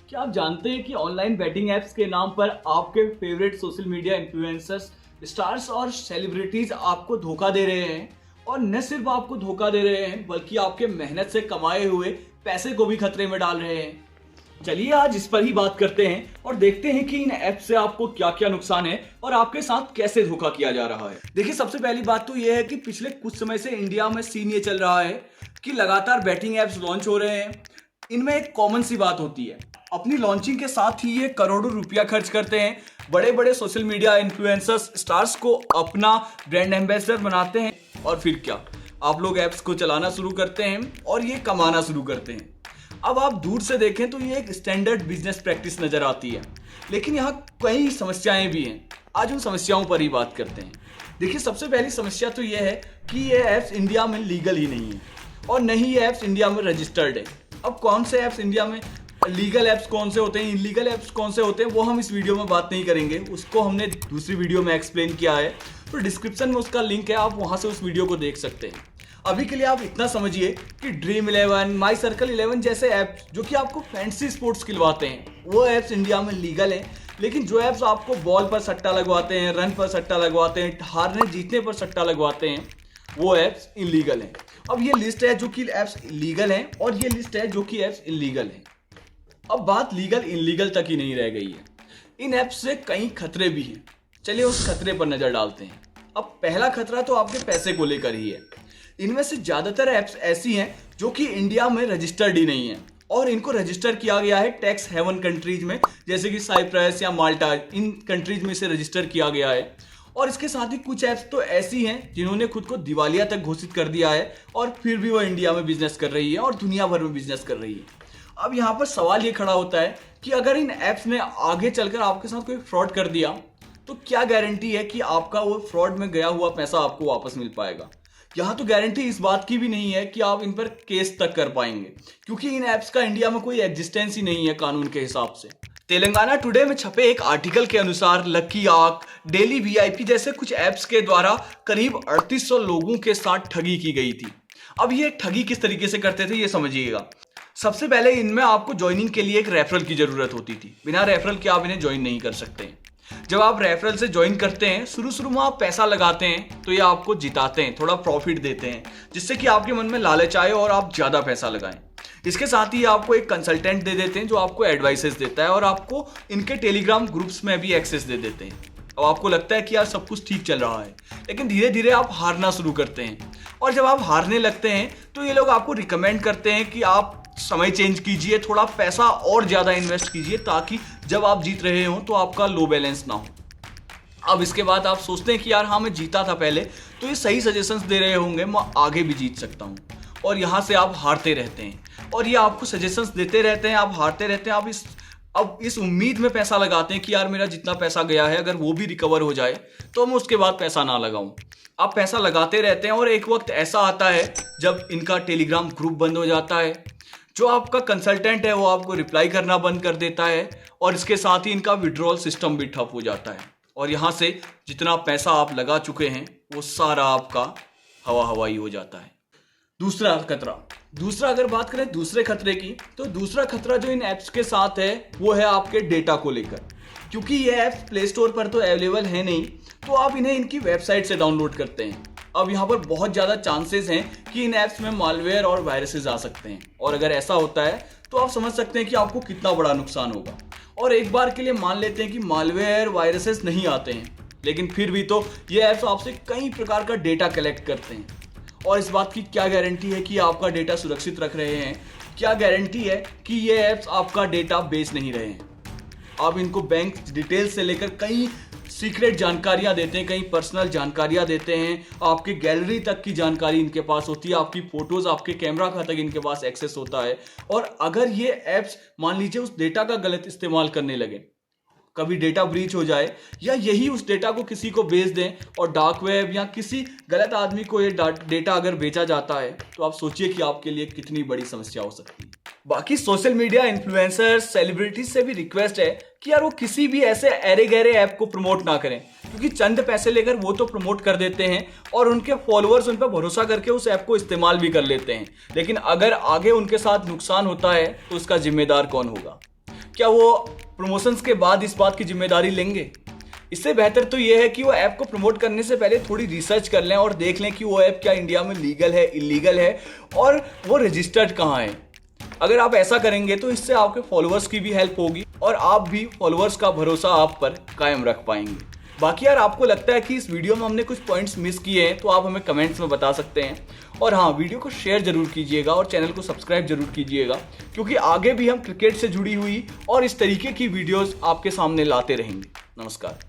क्या आप जानते हैं कि ऑनलाइन बेटिंग ऐप्स के नाम पर आपके favourite social media influencers, stars और सेलिब्रिटीज आपको धोखा दे रहे हैं। और न सिर्फ आपको धोखा दे रहे हैं बल्कि आपके मेहनत से कमाए हुए पैसे को भी खतरे में डाल रहे हैं। चलिए आज इस पर ही बात करते हैं और देखते हैं कि इन ऐप से आपको क्या क्या नुकसान है और आपके साथ कैसे धोखा किया जा रहा है। देखिए, सबसे पहली बात तो यह है कि पिछले कुछ समय से इंडिया में सीन ये चल रहा है कि लगातार बेटिंग ऐप्स लॉन्च हो रहे हैं। इनमें एक कॉमन सी बात होती है, अपनी लॉन्चिंग के साथ ही ये करोड़ों रुपया खर्च करते हैं, बड़े बड़े सोशल मीडिया इन्फ्लुएंसर्स, स्टार्स को अपना ब्रांड एम्बेसडर बनाते हैं और फिर क्या, आप लोग ऐप्स को चलाना शुरू करते हैं और ये कमाना शुरू करते हैं। अब आप दूर से देखें तो ये एक स्टैंडर्ड बिजनेस प्रैक्टिस नजर आती है, लेकिन यहाँ कई समस्याएं भी हैं। आज उन समस्याओं पर ही बात करते हैं। देखिए, सबसे पहली समस्या तो ये है कि ये ऐप्स इंडिया में लीगल ही नहीं है और न ही ये ऐप्स इंडिया में रजिस्टर्ड है। अब कौन से ऐप्स इंडिया में लीगल ऐप्स कौन से होते हैं, इलीगल ऐप्स कौन से होते हैं, वो हम इस वीडियो में बात नहीं करेंगे। उसको हमने दूसरी वीडियो में एक्सप्लेन किया है, तो डिस्क्रिप्शन में उसका लिंक है, आप वहां से उस वीडियो को देख सकते हैं। अभी के लिए आप इतना समझिए कि ड्रीम 11, माई सर्कल 11 जैसे ऐप्स जो कि आपको फैंसी स्पोर्ट्स खिलवाते हैं, वो ऐप्स इंडिया में लीगल हैं। लेकिन जो ऐप्स आपको बॉल पर सट्टा लगवाते हैं, रन पर सट्टा लगवाते हैं, हारने जीतने पर सट्टा लगवाते हैं, वो ऐप्स इलीगल हैं। अब ये लिस्ट है जो कि ऐप्स लीगल हैं और ये लिस्ट है जो कि ऐप्स इलीगल हैं। अब बात लीगल इलीगल तक ही नहीं रह गई है, इन ऐप्स से कई खतरे भी हैं। चलिए उस खतरे पर नजर डालते हैं। अब पहला खतरा तो आपके पैसे को लेकर ही है। इनमें से ज्यादातर ऐप्स ऐसी हैं जो कि इंडिया में रजिस्टर्ड ही नहीं है और इनको रजिस्टर किया गया है टैक्स हेवन कंट्रीज में, जैसे कि साइप्रस या माल्टा, इन कंट्रीज में इसे रजिस्टर किया गया है। और इसके साथ ही कुछ ऐप्स तो ऐसी हैं जिन्होंने खुद को दिवालिया तक घोषित कर दिया है और फिर भी वो इंडिया में बिजनेस कर रही है और दुनिया भर में बिजनेस कर रही है। अब यहाँ पर सवाल ये खड़ा होता है कि अगर इन ऐप्स ने आगे चलकर आपके साथ कोई फ्रॉड कर दिया तो क्या गारंटी है कि आपका वो फ्रॉड में गया हुआ पैसा आपको वापस मिल पाएगा। यहाँ तो गारंटी इस बात की भी नहीं है कि आप इन पर केस तक कर पाएंगे, क्योंकि इन ऐप्स का इंडिया में कोई एग्जिस्टेंस ही नहीं है कानून के हिसाब से। तेलंगाना टुडे में छपे एक आर्टिकल के अनुसार लकी आर्क, डेली वीआईपी जैसे कुछ ऐप्स के द्वारा करीब 3800 लोगों के साथ ठगी की गई थी। अब ये ठगी किस तरीके से करते थे ये समझिएगा। सबसे पहले इनमें आपको ज्वाइनिंग के लिए एक रेफरल की जरूरत होती थी। बिना रेफरल के आप इन्हें ज्वाइन नहीं कर सकते। जब आप रेफरल से ज्वाइन करते हैं, शुरू में आप पैसा लगाते हैं तो ये आपको जिताते हैं, थोड़ा प्रॉफिट देते हैं, जिससे कि आपके मन में लालच आए और आप ज्यादा पैसा लगाएं। इसके साथ ही आपको एक कंसल्टेंट दे देते हैं जो आपको एडवाइसेस देता है और आपको इनके टेलीग्राम ग्रुप्स में भी एक्सेस दे देते हैं। अब आपको लगता है कि यार सब कुछ ठीक चल रहा है, लेकिन धीरे धीरे आप हारना शुरू करते हैं और जब आप हारने लगते हैं तो ये लोग आपको रिकमेंड करते हैं कि आप समय चेंज कीजिए, थोड़ा पैसा और ज्यादा इन्वेस्ट कीजिए ताकि जब आप जीत रहे हो तो आपका लो बैलेंस ना हो। अब इसके बाद आप सोचते हैं कि यार हाँ मैं जीता था पहले, तो ये सही सजेशंस दे रहे होंगे, मैं आगे भी जीत सकता हूँ। और यहाँ से आप हारते रहते हैं और ये आपको सजेशंस देते रहते हैं, आप हारते रहते हैं। अब इस उम्मीद में पैसा लगाते हैं कि यार मेरा जितना पैसा गया है अगर वो भी रिकवर हो जाए तो मैं उसके बाद पैसा ना लगाऊं। आप पैसा लगाते रहते हैं और एक वक्त ऐसा आता है जब इनका टेलीग्राम ग्रुप बंद हो जाता है, जो आपका कंसल्टेंट है वो आपको रिप्लाई करना बंद कर देता है और इसके साथ ही इनका विड्रॉल सिस्टम भी ठप हो जाता है और यहाँ से जितना पैसा आप लगा चुके हैं वो सारा आपका हवाई हो जाता है। दूसरा अगर बात करें दूसरे खतरे की, तो दूसरा खतरा जो इन ऐप्स के साथ है वो है आपके डेटा को लेकर। क्योंकि ये ऐप्स प्ले स्टोर पर तो अवेलेबल है नहीं, तो आप इन्हें इनकी वेबसाइट से डाउनलोड करते हैं। अब यहाँ पर बहुत ज़्यादा चांसेस हैं कि इन ऐप्स में मालवेयर और वायरसेस आ सकते हैं और अगर ऐसा होता है तो आप समझ सकते हैं कि आपको कितना बड़ा नुकसान होगा। और एक बार के लिए मान लेते हैं कि मालवेयर वायरसेस नहीं आते हैं, लेकिन फिर भी तो ये ऐप्स आपसे कई प्रकार का डेटा कलेक्ट करते हैं और इस बात की क्या गारंटी है कि आपका डेटा सुरक्षित रख रहे हैं, क्या गारंटी है कि ये ऐप्स आपका डेटा बेच नहीं रहे हैं। आप इनको बैंक डिटेल्स से लेकर कई सीक्रेट जानकारियां देते हैं, कई पर्सनल जानकारियां देते हैं, आपके गैलरी तक की जानकारी इनके पास होती है, आपकी फोटोज, आपके कैमरा का तक इनके पास एक्सेस होता है। और अगर ये ऐप्स मान लीजिए उस डेटा का गलत इस्तेमाल करने लगे, कभी डेटा ब्रीच हो जाए या यही उस डेटा को किसी को बेच दें और डार्क वेब या किसी गलत आदमी को ये डेटा अगर बेचा जाता है, तो आप सोचिए कि आपके लिए कितनी बड़ी समस्या हो सकती है। बाकी सोशल मीडिया इन्फ्लुएंसर्स, सेलिब्रिटीज से भी रिक्वेस्ट है कि यार वो किसी भी ऐसे अरे गहरे ऐप को प्रमोट ना करें, क्योंकि चंद पैसे लेकर वो तो प्रमोट कर देते हैं और उनके फॉलोअर्स उन पर भरोसा करके उस ऐप को इस्तेमाल भी कर लेते हैं, लेकिन अगर आगे उनके साथ नुकसान होता है तो उसका जिम्मेदार कौन होगा। क्या वो प्रमोशंस के बाद इस बात की जिम्मेदारी लेंगे? इससे बेहतर तो ये है कि वो ऐप को प्रमोट करने से पहले थोड़ी रिसर्च कर लें और देख लें कि वो ऐप क्या इंडिया में लीगल है, इलीगल है और वो रजिस्टर्ड कहाँ है। अगर आप ऐसा करेंगे तो इससे आपके फॉलोअर्स की भी हेल्प होगी और आप भी फॉलोअर्स का भरोसा आप पर कायम रख पाएंगे। बाकी यार, आपको लगता है कि इस वीडियो में हमने कुछ पॉइंट्स मिस किए हैं तो आप हमें कमेंट्स में बता सकते हैं। और हाँ, वीडियो को शेयर जरूर कीजिएगा और चैनल को सब्सक्राइब जरूर कीजिएगा, क्योंकि आगे भी हम क्रिकेट से जुड़ी हुई और इस तरीके की वीडियोस आपके सामने लाते रहेंगे। नमस्कार।